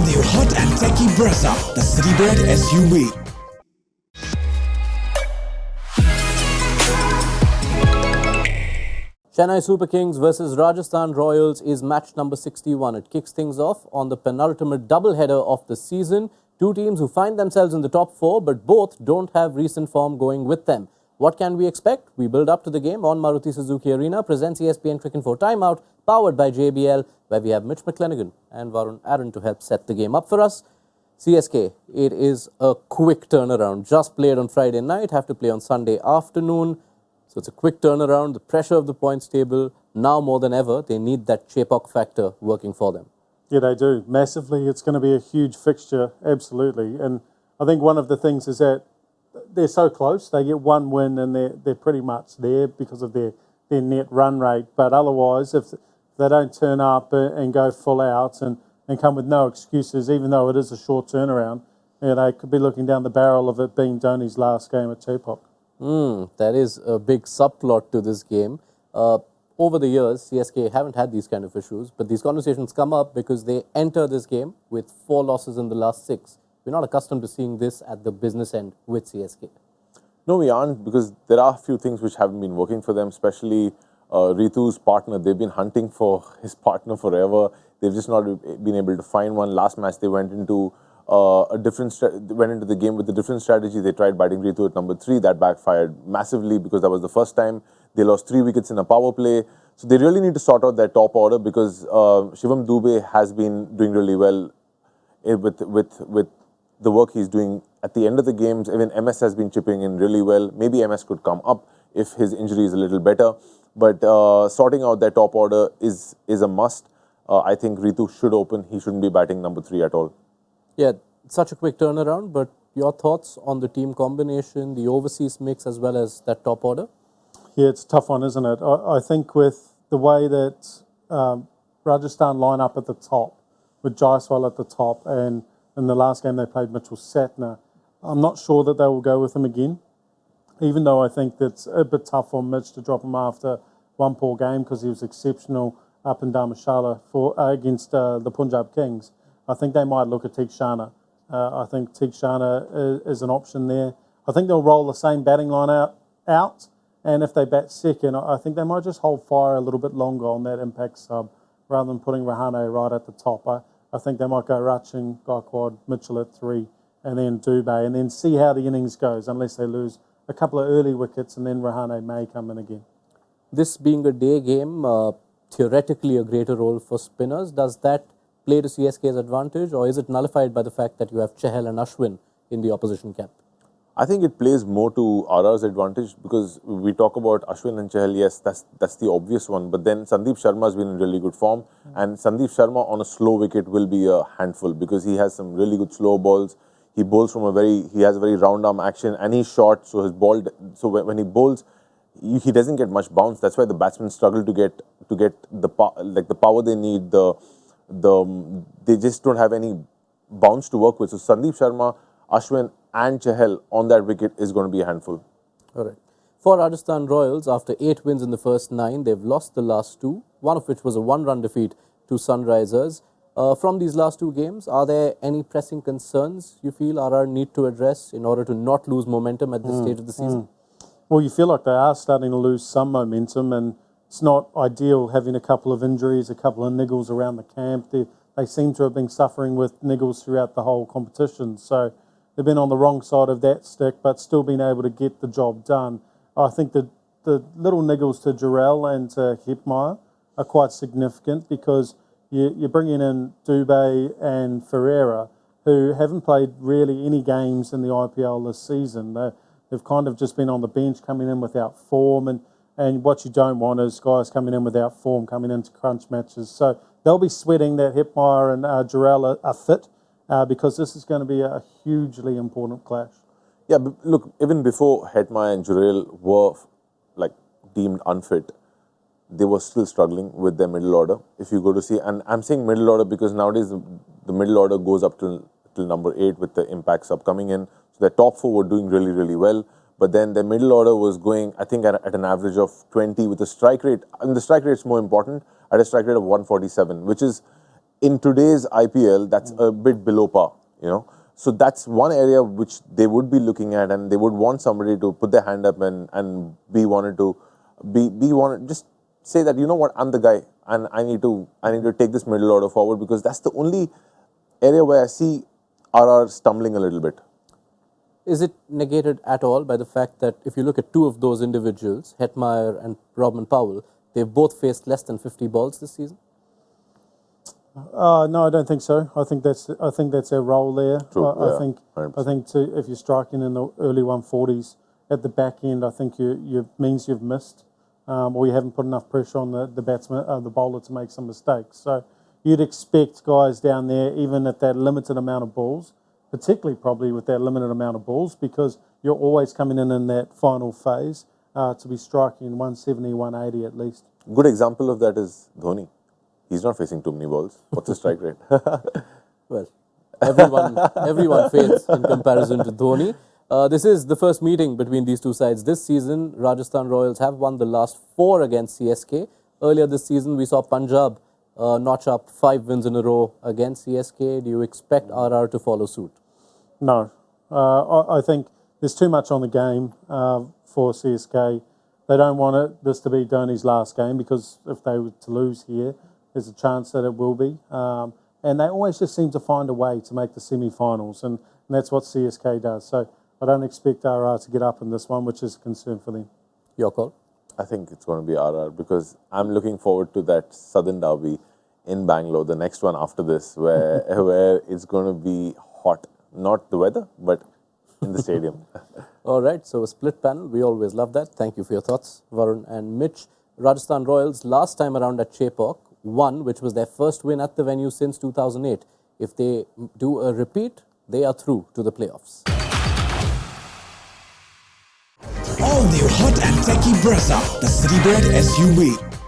new hot and techy Brezza, the City Bred SUV. Chennai Super Kings versus Rajasthan Royals is match number 61. It kicks things off on the penultimate doubleheader of the season. Two teams who find themselves in the top four, but both don't have recent form going with them. What can we expect? We build up to the game on Maruti Suzuki Arena, presents ESPN Cricinfo Timeout, powered by JBL, where we have Mitch McClenaghan and Varun Aaron to help set the game up for us. CSK, it is a quick turnaround. Just played on Friday night, have to play on Sunday afternoon. So it's a quick turnaround, the pressure of the points table. Now more than ever, they need that Chepak factor working for them. Yeah, they do. Massively. It's going to be a huge fixture, absolutely. And I think one of the things is that they're so close. They get one win and they're pretty much there because of their net run rate. But otherwise, if they don't turn up and go full out and come with no excuses, even though it is a short turnaround, they could be looking down the barrel of it being Dhoni's last game at Chepak. That is a big subplot to this game. Over the years, CSK haven't had these kind of issues, but these conversations come up because they enter this game with 4 losses in the last 6. We're not accustomed to seeing this at the business end with CSK. No, we aren't, because there are a few things which haven't been working for them, especially Ritu's partner. They've been hunting for his partner forever. They've just not been able to find one. Last match, they went into the game with a different strategy. They tried batting Ritu at number 3. That backfired massively because that was the first time. They lost 3 wickets in a power play. So they really need to sort out their top order, because Shivam Dube has been doing really well with the work he's doing at the end of the games. Even MS has been chipping in really well. Maybe MS could come up if his injury is a little better. But sorting out their top order is a must. I think Ritu should open. He shouldn't be batting number 3 at all. Yeah, such a quick turnaround, but your thoughts on the team combination, the overseas mix, as well as that top order? Yeah, it's a tough one, isn't it? I think with the way that Rajasthan line up at the top, with Jaiswal at the top, and in the last game they played Mitchell Satner, I'm not sure that they will go with him again, even though I think that's a bit tough for Mitch to drop him after one poor game, because he was exceptional up in Dharamshala against the Punjab Kings. I think they might look at Theekshana. I think Theekshana is an option there. I think they'll roll the same batting line out, and if they bat second, I think they might just hold fire a little bit longer on that impact sub rather than putting Rahane right at the top. I think they might go Rachin, Gaikwad, Mitchell at 3, and then Dube, and then see how the innings goes, unless they lose a couple of early wickets, and then Rahane may come in again. This being a day game, theoretically a greater role for spinners, does that play to CSK's advantage, or is it nullified by the fact that you have Chahal and Ashwin in the opposition camp? I think it plays more to RR's advantage, because we talk about Ashwin and Chahal. Yes, that's the obvious one. But then Sandeep Sharma has been in really good form, and Sandeep Sharma on a slow wicket will be a handful, because he has some really good slow balls. He bowls from he has a very round arm action, and he's short, so his ball. So when he bowls, he doesn't get much bounce. That's why the batsmen struggle to get the power they need. They just don't have any bounce to work with. So Sandeep Sharma, Ashwin and Chahal on that wicket is going to be a handful. All right. For Rajasthan Royals, after 8 wins in the first 9, they've lost the last 2, one of which was a 1-run defeat to Sunrisers. From these last 2 games, are there any pressing concerns you feel RR need to address in order to not lose momentum at this stage of the season? Well, you feel like they are starting to lose some momentum, and it's not ideal having a couple of injuries, a couple of niggles around the camp. They seem to have been suffering with niggles throughout the whole competition. So they've been on the wrong side of that stick, but still been able to get the job done. I think the little niggles to Jarrell and to Hepmeyer are quite significant, because you're bringing in Dube and Ferreira, who haven't played really any games in the IPL this season. They've kind of just been on the bench, coming in without form, and what you don't want is guys coming in without form, coming into crunch matches. So they'll be sweating that Hepmeyer and Jarrell are fit, because this is going to be a hugely important clash. Yeah, but look, even before Hepmeyer and Jarrell were deemed unfit, they were still struggling with their middle order. If you go to see, and I'm saying middle order because nowadays the middle order goes up till number 8 with the impact sub coming in. So their top 4 were doing really, really well. But then their middle order was going, I think, at an average of 20 with a strike rate. And the strike rate is more important, at a strike rate of 147, which is in today's IPL, that's a bit below par, So that's one area which they would be looking at, and they would want somebody to put their hand up and just say that, you know what, I'm the guy, and I need to take this middle order forward, because that's the only area where I see RR stumbling a little bit. Is it negated at all by the fact that if you look at two of those individuals, Hetmeyer and Robin Powell, they've both faced less than 50 balls this season? No, I don't think so. I think that's their role there. True, I think if you're striking in the early 140s at the back end, I think you means you've missed, or you haven't put enough pressure on the batsman, the bowler, to make some mistakes. So you'd expect guys down there, even at that limited amount of balls, particularly probably with that limited amount of balls, because you're always coming in that final phase, to be striking 170, 180 at least. Good example of that is Dhoni. He's not facing too many balls. What's his strike rate? Well, everyone fails in comparison to Dhoni. This is the first meeting between these two sides this season. Rajasthan Royals have won the last 4 against CSK. Earlier this season, we saw Punjab notch up 5 wins in a row against CSK. Do you expect RR to follow suit? No. I think there's too much on the game for CSK. They don't want this to be Dhoni's last game, because if they were to lose here, there's a chance that it will be. And they always just seem to find a way to make the semi-finals, and that's what CSK does. So I don't expect RR to get up in this one, which is a concern for them. Your call? I think it's going to be RR, because I'm looking forward to that Southern Derby in Bangalore, the next one after this, where it's going to be hot. Not the weather, but in the stadium. All right, so a split panel. We always love that. Thank you for your thoughts, Varun and Mitch. Rajasthan Royals last time around at Chepauk won, which was their first win at the venue since 2008. If they do a repeat, they are through to the playoffs. All new hot and techy Brezza, the Citybird SUV.